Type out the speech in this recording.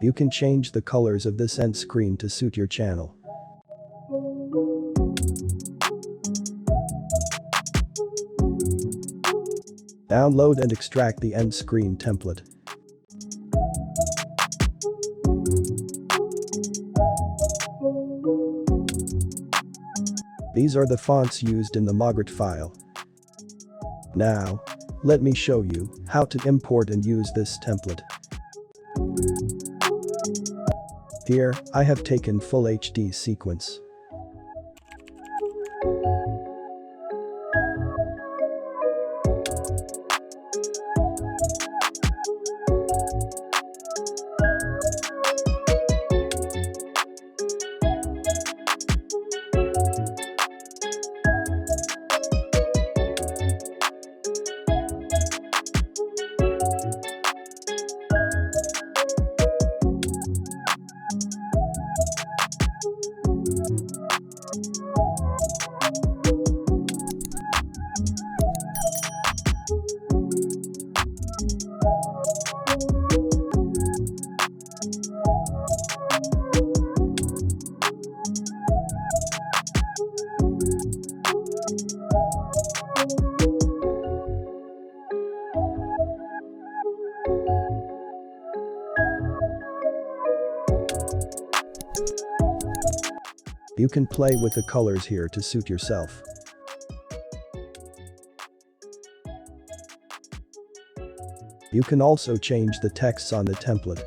You can change the colors of this end screen to suit your channel. Download and extract the end screen template. These are the fonts used in the Mogrt file. Now, let me show you how to import and use this template. Here, I have taken full HD sequence. You can play with the colors here to suit yourself. You can also change the texts on the template.